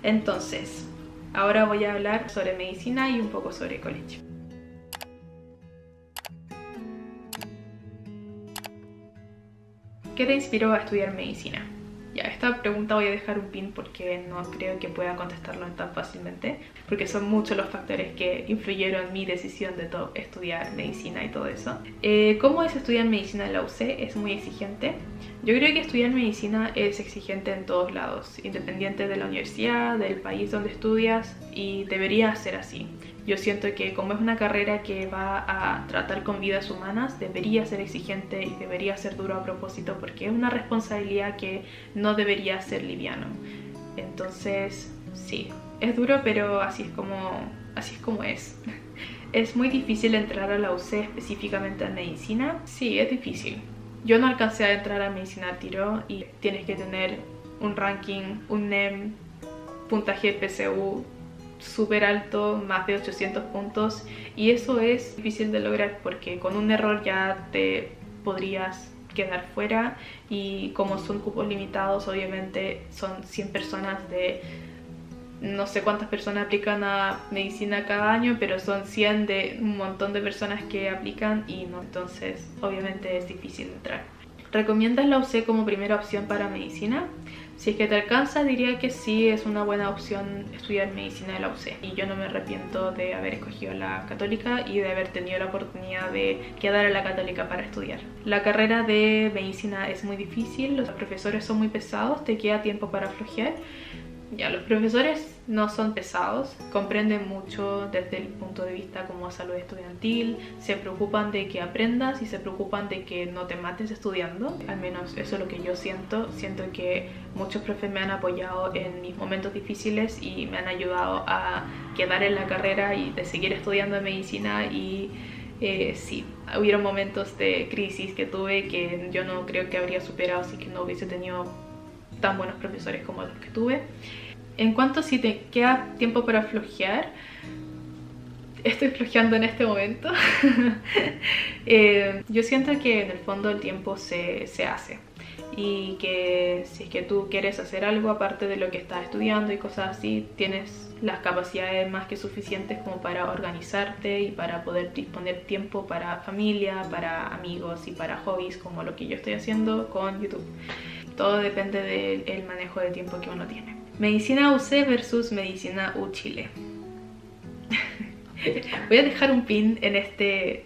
Entonces, ahora voy a hablar sobre medicina y un poco sobre college. ¿Qué te inspiró a estudiar medicina? Ya, esta pregunta voy a dejar un pin porque no creo que pueda contestarlo tan fácilmente, porque son muchos los factores que influyeron en mi decisión de estudiar medicina y todo eso. ¿Cómo es estudiar medicina en la UC? Es muy exigente. Yo creo que estudiar medicina es exigente en todos lados, independiente de la universidad, del país donde estudias, y debería ser así. Yo siento que como es una carrera que va a tratar con vidas humanas, debería ser exigente y debería ser duro a propósito porque es una responsabilidad que no debería ser liviano. Entonces, sí, es duro, pero así es como es. ¿Es muy difícil entrar a la UC específicamente en medicina? Sí, es difícil. Yo no alcancé a entrar a medicina al tiro y tienes que tener un ranking, un NEM, puntaje PSU súper alto, más de 800 puntos, y eso es difícil de lograr porque con un error ya te podrías quedar fuera, y como son cupos limitados, obviamente son 100 personas de no sé cuántas personas aplican a medicina cada año, pero son 100 de un montón de personas que aplican y no, entonces obviamente es difícil entrar. ¿Recomiendas la UC como primera opción para medicina? Si es que te alcanza, diría que sí, es una buena opción estudiar medicina de la UC. Y yo no me arrepiento de haber escogido la católica y de haber tenido la oportunidad de quedar en la católica para estudiar. La carrera de medicina es muy difícil, los profesores son muy pesados, te queda tiempo para flojear. Ya, los profesores no son pesados, comprenden mucho desde el punto de vista como salud estudiantil, se preocupan de que aprendas y se preocupan de que no te mates estudiando. Al menos eso es lo que yo siento. Siento que muchos profes me han apoyado en mis momentos difíciles y me han ayudado a quedar en la carrera y de seguir estudiando medicina. Y sí, hubieron momentos de crisis que tuve que yo no creo que habría superado si que no hubiese tenido tan buenos profesores como los que tuve. En cuanto a si te queda tiempo para flojear, estoy flojeando en este momento. Yo siento que en el fondo el tiempo se hace, y que si es que tú quieres hacer algo aparte de lo que estás estudiando y cosas así, tienes las capacidades más que suficientes como para organizarte y para poder disponer tiempo para familia, para amigos y para hobbies como lo que yo estoy haciendo con YouTube. Todo depende del manejo de tiempo que uno tiene. Medicina UC versus Medicina U Chile. Voy a dejar un pin en este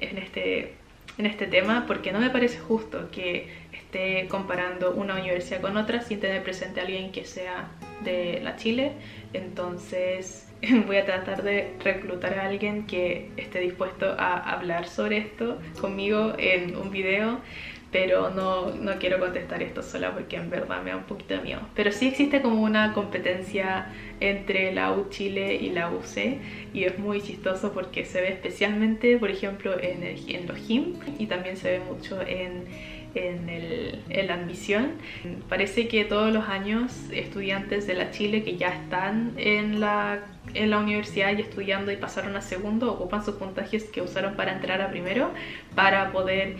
tema porque no me parece justo que esté comparando una universidad con otra sin tener presente a alguien que sea de la Chile. Entonces voy a tratar de reclutar a alguien que esté dispuesto a hablar sobre esto conmigo en un video, pero no quiero contestar esto sola porque en verdad me da un poquito de miedo. Pero sí existe como una competencia entre la U Chile y la UC, y es muy chistoso porque se ve especialmente, por ejemplo, en los GIM, y también se ve mucho en la admisión. Parece que todos los años estudiantes de la Chile que ya están en la universidad y estudiando y pasaron a segundo ocupan sus puntajes que usaron para entrar a primero para poder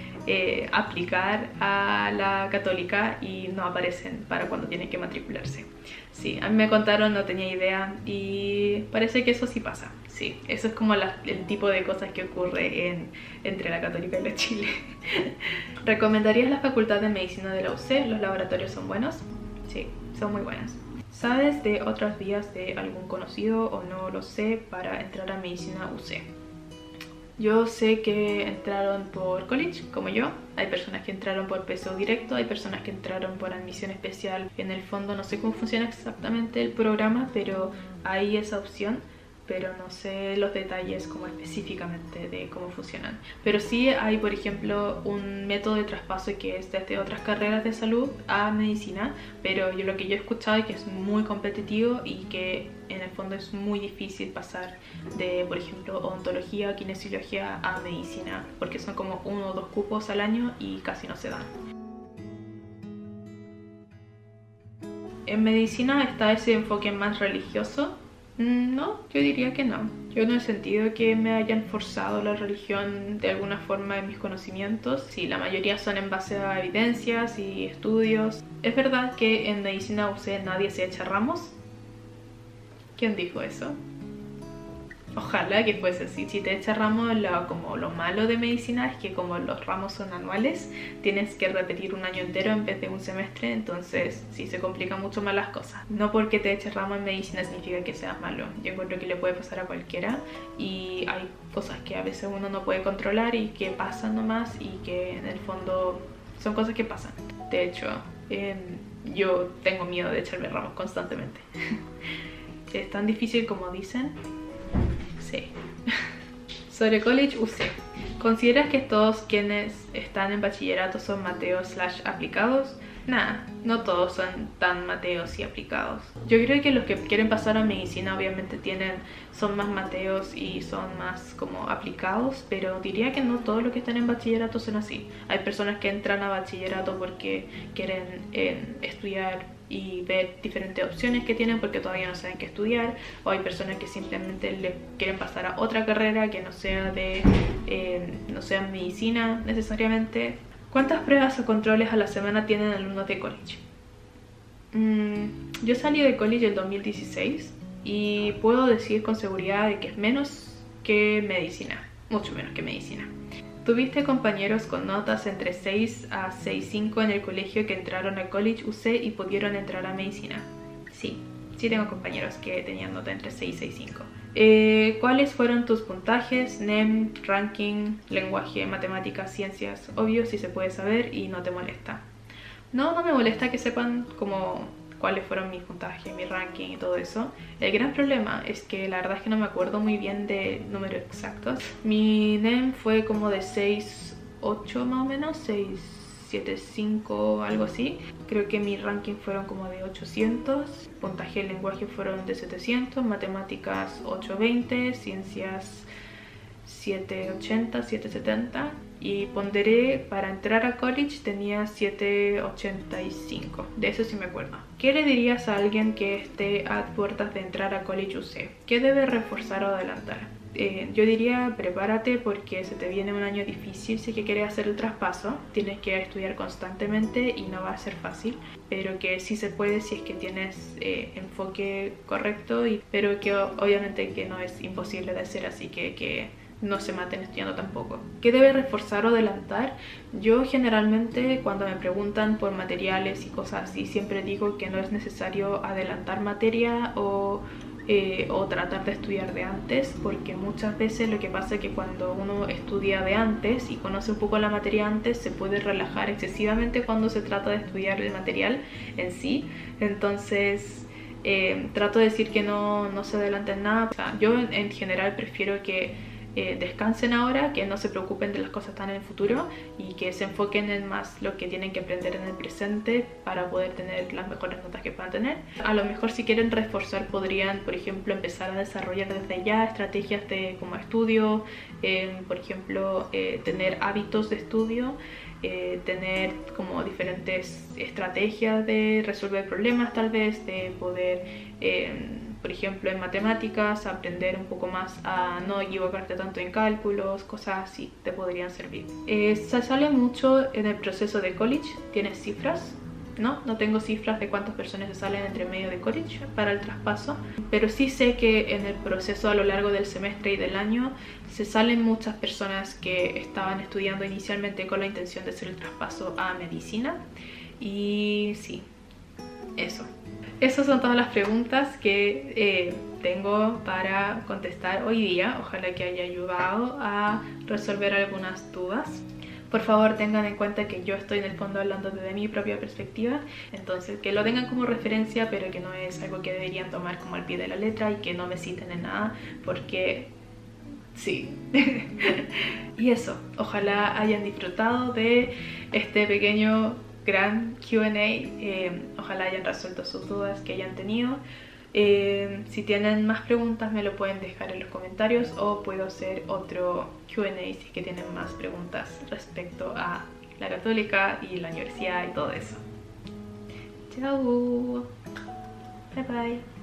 aplicar a la católica, y no aparecen para cuando tienen que matricularse. Sí, a mí me contaron, no tenía idea, y parece que eso sí pasa. Sí, eso es como el tipo de cosas que ocurre entre la católica y la Chile. ¿Recomendarías la facultad de medicina de la UC? ¿Los laboratorios son buenos? Sí, son muy buenos. ¿Sabes de otras vías de algún conocido o no lo sé para entrar a medicina UC? Yo sé que entraron por college, como yo. Hay personas que entraron por PSU directo, hay personas que entraron por admisión especial. En el fondo no sé cómo funciona exactamente el programa, pero hay esa opción. Pero no sé los detalles como específicamente de cómo funcionan. Pero sí hay, por ejemplo, un método de traspaso que es desde otras carreras de salud a medicina, pero lo que yo he escuchado es que es muy competitivo y que en el fondo es muy difícil pasar de, por ejemplo, odontología o kinesiología a medicina, porque son como 1 o 2 cupos al año y casi no se dan. En medicina está ese enfoque más religioso. No, yo diría que no. Yo no he sentido que me hayan forzado la religión de alguna forma en mis conocimientos. Sí, la mayoría son en base a evidencias y estudios. Es verdad que en medicina UC nadie se echa ramos. ¿Quién dijo eso? Ojalá que fuese así. Si te echas ramos, como lo malo de medicina es que como los ramos son anuales, tienes que repetir un año entero en vez de un semestre, entonces sí se complican mucho más las cosas. No porque te eches ramo en medicina significa que seas malo. Yo encuentro que le puede pasar a cualquiera y hay cosas que a veces uno no puede controlar y que pasan nomás y que en el fondo son cosas que pasan. De hecho, yo tengo miedo de echarme ramos constantemente. ¿Es tan difícil como dicen? Sí. Sobre College UC, ¿consideras que todos quienes están en bachillerato son mateos / aplicados? Nada, no todos son tan mateos y aplicados. Yo creo que los que quieren pasar a medicina obviamente son más mateos y son más como aplicados, pero diría que no todos los que están en bachillerato son así. Hay personas que entran a bachillerato porque quieren estudiar y ver diferentes opciones que tienen porque todavía no saben qué estudiar, o hay personas que simplemente le quieren pasar a otra carrera que no sea no sea medicina necesariamente. ¿Cuántas pruebas o controles a la semana tienen alumnos de college? Yo salí de college en 2016 y puedo decir con seguridad de que es menos que medicina, mucho menos que medicina. ¿Tuviste compañeros con notas entre 6 a 6.5 en el colegio que entraron al College UC y pudieron entrar a medicina? Sí tengo compañeros que tenían nota entre 6 y 6.5. ¿Cuáles fueron tus puntajes? NEM, ranking, lenguaje, matemáticas, ciencias. Obvio si se puede saber y no te molesta. No me molesta que sepan como cuáles fueron mis puntajes, mi ranking y todo eso. El gran problema es que la verdad es que no me acuerdo muy bien de números exactos. Mi NEM fue como de 6.8 más o menos, 6.75, algo así. Creo que mi ranking fueron como de 800, puntaje de lenguaje fueron de 700, matemáticas 820, ciencias 780, 770 y ponderé para entrar a college tenía 785, de eso sí me acuerdo. ¿Qué le dirías a alguien que esté a puertas de entrar a college UC? ¿Qué debe reforzar o adelantar? Yo diría prepárate porque se te viene un año difícil si es que quieres hacer el traspaso. Tienes que estudiar constantemente y no va a ser fácil, pero que sí se puede si es que tienes enfoque correcto, pero que obviamente que no es imposible de hacer, así que no se maten estudiando tampoco. ¿Qué debe reforzar o adelantar? Yo generalmente cuando me preguntan por materiales y cosas así siempre digo que no es necesario adelantar materia o tratar de estudiar de antes, porque muchas veces lo que pasa es que cuando uno estudia de antes y conoce un poco la materia antes se puede relajar excesivamente cuando se trata de estudiar el material en sí. Entonces trato de decir que no se adelanten nada. O sea, yo en general prefiero que descansen ahora, que no se preocupen de las cosas tan en el futuro y que se enfoquen en más lo que tienen que aprender en el presente para poder tener las mejores notas que puedan tener. A lo mejor si quieren reforzar podrían, por ejemplo, empezar a desarrollar desde ya estrategias de como estudio, por ejemplo, tener hábitos de estudio, tener como diferentes estrategias de resolver problemas, tal vez de poder por ejemplo en matemáticas aprender un poco más a no equivocarte tanto en cálculos, cosas así te podrían servir. Se sale mucho en el proceso de college. ¿Tienes cifras? No tengo cifras de cuántas personas se salen entre medio de college para el traspaso, pero sí sé que en el proceso a lo largo del semestre y del año se salen muchas personas que estaban estudiando inicialmente con la intención de hacer el traspaso a medicina. Y sí, esas son todas las preguntas que tengo para contestar hoy día. Ojalá que haya ayudado a resolver algunas dudas. Por favor tengan en cuenta que yo estoy en el fondo hablando desde mi propia perspectiva, entonces que lo tengan como referencia, pero que no es algo que deberían tomar como al pie de la letra y que no me citen en nada, porque sí. Y eso, ojalá hayan disfrutado de este pequeño gran Q&A, ojalá hayan resuelto sus dudas que hayan tenido. Si tienen más preguntas me lo pueden dejar en los comentarios o puedo hacer otro Q&A si es que tienen más preguntas respecto a la católica y la universidad y todo eso. Chao, bye bye.